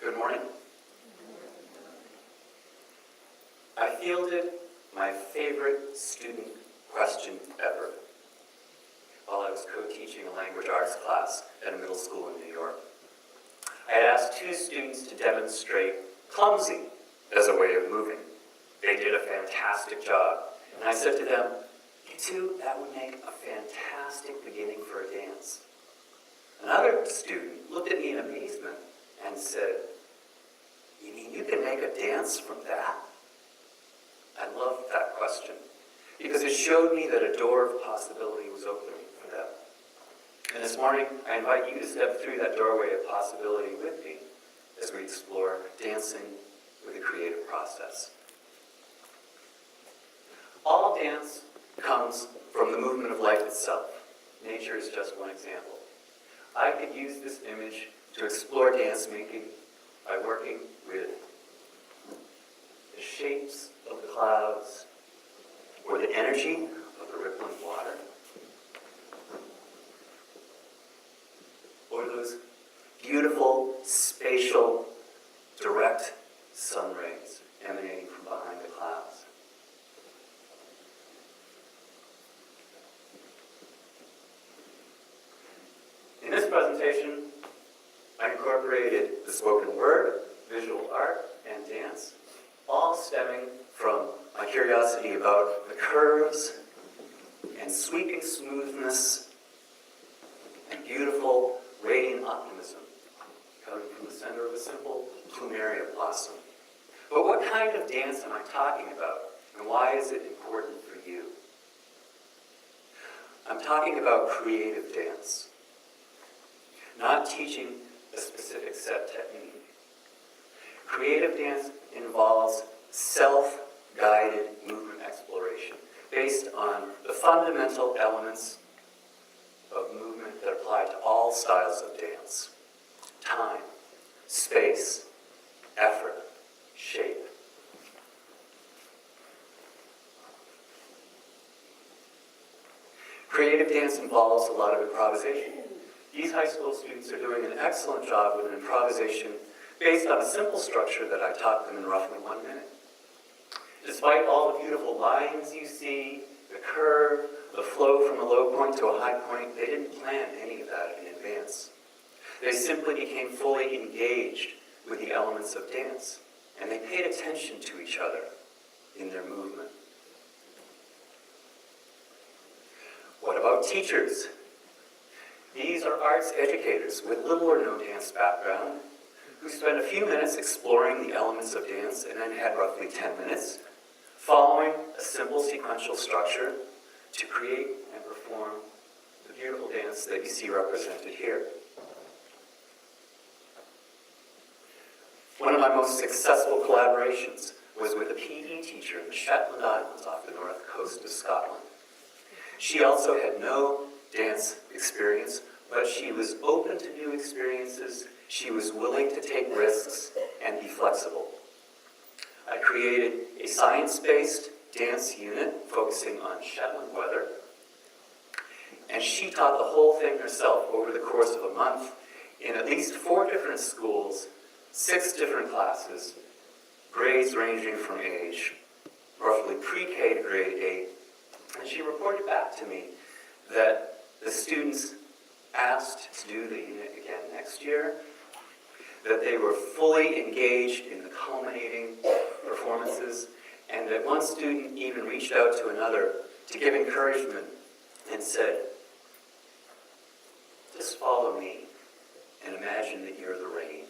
Good morning. I fielded my favorite student question ever while I was co-teaching a language arts class at a middle school in New York. I had asked two students to demonstrate clumsy as a way of moving. They did a fantastic job. And I said to them, "You two, that would make a fantastic beginning for a dance." Another student looked at me in amazement and said, "You mean you can make a dance from that?" I loved that question because it showed me that a door of possibility was opening for them. And this morning, I invite you to step through that doorway of possibility with me as we explore dancing with a creative process. All dance comes from the movement of life itself. Nature is just one example. I could use this image to explore dance making by working with the shapes of the clouds or the energy of the rippling water or those beautiful, spatial, direct sun rays emanating from behind the clouds. In this presentation, I incorporated the spoken word, visual art, and dance, all stemming from my curiosity about the curves and sweeping smoothness and beautiful, radiant optimism coming from the center of a simple plumeria blossom. But what kind of dance am I talking about, and why is it important for you? I'm talking about creative dance, not teaching a specific set technique. Creative dance involves self-guided movement exploration based on the fundamental elements of movement that apply to all styles of dance: time, space, effort, shape. Creative dance involves a lot of improvisation. These high school students are doing an excellent job with an improvisation based on a simple structure that I taught them in roughly 1 minute. Despite all the beautiful lines you see, the curve, the flow from a low point to a high point, they didn't plan any of that in advance. They simply became fully engaged with the elements of dance, and they paid attention to each other in their movement. What about teachers? These are arts educators with little or no dance background who spent a few minutes exploring the elements of dance and then had roughly 10 minutes following a simple sequential structure to create and perform the beautiful dance that you see represented here. One of my most successful collaborations was with a PE teacher in the Shetland Islands off the north coast of Scotland. She also had no dance experience, but she was open to new experiences. She was willing to take risks and be flexible. I created a science-based dance unit focusing on Shetland weather, and she taught the whole thing herself over the course of a month in at least 4 different schools, 6 different classes, grades ranging from age, roughly pre-K to grade 8, and she reported back to me that the students asked to do the unit again next year, that they were fully engaged in the culminating performances, and that one student even reached out to another to give encouragement and said, "Just follow me and imagine that you're the rain."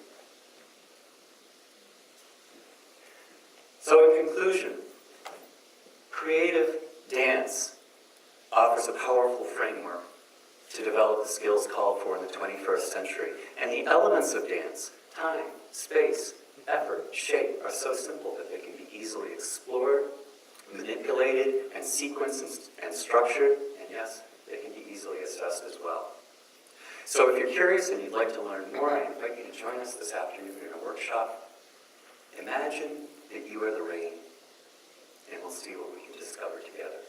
So in conclusion, creative dance offers a powerful framework to develop the skills called for in the 21st century. And the elements of dance, time, space, effort, shape, are so simple that they can be easily explored, manipulated, and sequenced and structured, and yes, they can be easily assessed as well. So if you're curious and you'd like to learn more, I invite you to join us this afternoon in a workshop. Imagine that you are the rain, and we'll see what we can discover together.